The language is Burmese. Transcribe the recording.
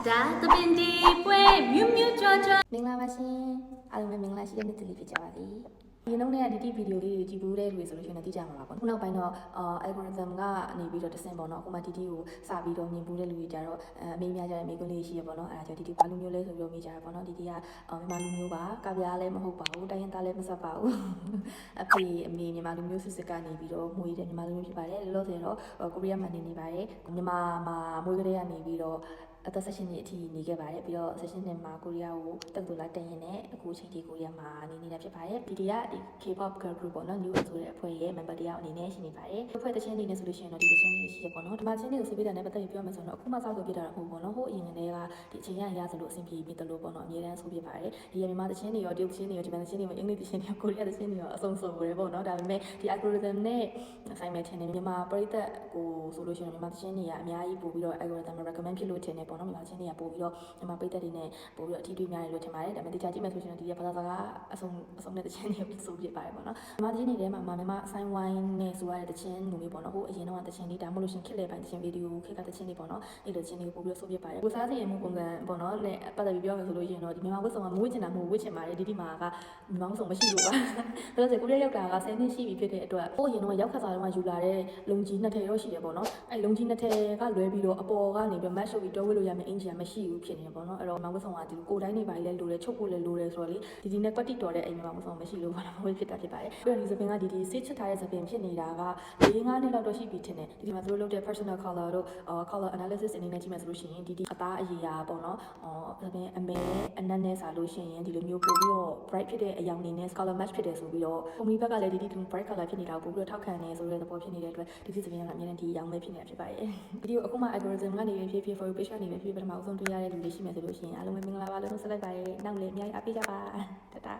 ဒါသပင်ဒီပွဲမြူးမြူးချောချော မင်္ဂလာပါရှင်အားလုံးပဲမင်္ဂလာရှိတဲ့နေ့တစ်လေးဖြစ်ကြပါစေဒီနောက်နေ့ကဒီဗီဒီယိုလေးတွေကြည့်ဘူးတဲ့လူတွေဆိုလို့ရှိရင်သိကြမှာပါပေါ့ခုနောက်ပိုင်းတော့algorithm ကနေပြီးတော့တဆင့်ပေါ့နော်အခုမှဒီကိုစပြီးတော့မြင်ဘူးတဲ့လူတွေကြတော့အမေးများကြတဲ့မိကွန်းလေးရှိရပေါ့နော်အဲဒါကြောင့်ဒီဘာလူမျိုးလဲဆိုပြီးတော့မေးကြတာပေါ့နော်ဒီကမြန်မာလူမျိုးပါကဗျာလည်းမဟုတ်ပါဘူးတိုင်းရင်းသားလည်းမဆက်ပါဘူးအဖေအမေမြန်မာလူမျိုးစစ်စစ်ကနေပြီးတော့မွေးတဲ့မြန်မာလူမျိုးဖြစ်ပါတယ်လောလောဆယ်တော့ကိုရီးယားမှာနေပါတယ်မြန်မာမှာမွေးကလေးကနေပြီးတော့အသက်16နှစ်အထိနေခဲ့ပါတယ်ပြီးတော့16နှစ်မှာကိုရီးယားကိုတက်တူလာတင်ရင်လည်းအခုအချိန်ထိကိုရီးယားမှာနေနေတာဖြစ်ပါတယ်ဒီက K-pop girl group ပေါ့နော် new ဆိုတဲ့အဖွဲ့ရဲ့ member တယောက်အနေနဲ့ရှိနေပါတယ်အဖွဲ့တချင်းနေနေဆိုလို့ရှိရင်တော့ဒီတချင်းလေးရှိရပေါ့နော်ဒီမှာချင်းလေးကိုစေပေးတာနဲ့ပတ်သက်ပြီးပြောမယ်ဆိုတော့အခုမှစောက်ဆိုပြတာတော့မဟုတ်ပေါ့နော်ဟိုအရင်ကတည်းကဒီအချိန်ရဆိုလို့အဆင်ပြေပြီးတယ်လို့ပေါ့နော်အများတန်းဆိုပြပါတယ်ဒီမြန်မာတချင်းတွေရောတရုတ်တချင်းတွေရောဂျပန်တချင်းတွေရောအင်္ဂလိပ်တချင်းတွေရောကိုရီးယားတချင်းတွေရောအစုံစုံပဲပေါ့နော်ဒါပေမဲ့ဒီ algorithm နဲ့ဆိုင်မဲ့ထင်တယ်မြန်မာပရိသတ်ကိုဆိုလို့ရှိရင်မြန်မာတချင်းတွေကအများကြီးပို့ပြီးတော့ algorithm recommend ဖြစ်လို့ထင်တယ်ပေါ့နော်မြန်မာတချင်းတွေကပို့ပြီးတော့မြန်မာပရိသတ်တွေနဲ့ပို့ပြီးတော့အထီးတွေးများတယ်လို့ထင်ပါတယ်ဒါပေမဲ့တခြားကြည့်မယ်ဆိုရင်ဒီဘာသာစကားအစုံနဲ့တချင်းတွေဆိုပြပါတယ်ပေါ့နော်မြန်မာတချင်းတွေထဲမှာမြန်မာဆိုင်ဝိုင်းနဲ့ဆိုရတဲ့တချင်းမျိုးလေးပေါ့နော်ဟိုအရင်တော့တချင်းလေးဒါမှမဟုတ်လို့ရှင်ခက်လေပိုင်းတချင်းဗီဒီယိုခက်ကတချင်းလေးပေါ့နော်အဲ့လိုတချင်းလေးကိုပို့ပြီးတော့ဆိုပြပါတယ်ကိုစားစီရင်မှုပုံစံပေါ့နော်နဲ့ပတ်သက်ပြီးပြောမယ်ဆိုလို့ရှိရင်တော့ဒီမြန်မာဝတ်စုံကမဝတ်ချင်တာမဟုတ်ဝတ်ချင်ပါတယ်ဒီမှာကမြန်မာဝတ်စုံမရှိလို့ပါဒါဆိုကိုရီးယားရောက်တာက10နှစ်ရှိပြီဖြစ်တဲ့အတွက်ဟိုအရင်တော့ရောက်ခါစားတော့ယူလာတဲ့လုံကြီးနှစ်ထည်တော့ရှိတယ်ပေါ့နော်အဲ့လုံကြီးနှစ်ထည်ကလွဲပြီးတော့အပေါ်ကနေပြီး match လုပ်ပြီးတော့ဝတ်လို့ရမယ့်အင်ဂျီကမရှိဘူးဖြစ်နေတယ်ပေါ့နော်အဲ့တော့မဝတ်စုံကဒီကိုတိုင်းနေပါလေလိုတယ်ချုပ်ဖို့လည်းလိုတယ်ဆိုတော့လေဒီနဲ့ကွက်တိတော်တဲ့အိမ်မှာမဝတ်စုံမရှိလို့ပေါ့နော်ဝတ်ဖြစ်တာဖြစ်ပါတယ်ပြီးတော့ဒီစပင်ကဒီဆေးချစ်ထားတဲ့စပင်ဖြစ်နေတာက4-5နှစ်လောက်တော့ရှိပြီထင်တယ်ဒီမှာသူတို့လုပ်တဲ့ personal color တို့ color analysis အနေနဲ့ကြည့်မယ်ဆိုလို့ရှိရင်ဒီအသားအရည်ရာပေါ့နော်စပင်အမဲအနက်နဲ့စားလို့ရှိရင်ဒီလိုမျိုးပို့ပြီးတော့ bright ဖြစ်တဲ့အရောင်နေနဲ့ color match ဖြစ်တယ်ဆိုပြီးတော့ပုံမီဘက်ကလည်းဒီ bright color ဖြစ်နေတာကိုပို့ပြီးတော့ထောက်ခံနေဆိုတဲ့သဘောဖြစ်နေတဲ့အတွက်ဒီစပင်ကအမြဲတမ်းဒီအရောင်ပဲဖြစ်နေတာဖြစ်ပါတယ်ဗီဒီယိုအခုမှ algorithm ကနေဖြစ် for page ကနေဖြစ်ပထမအဆုံးတွေ့ရတဲ့လူတွေရှိမယ်ဆိုလို့ရှိရင်အားလုံးပဲမင်္ဂလာပါလို့ဆက်လိုက်ပါတယ်နောက်လည်းအများကြီးအားပေးကြပါတတာ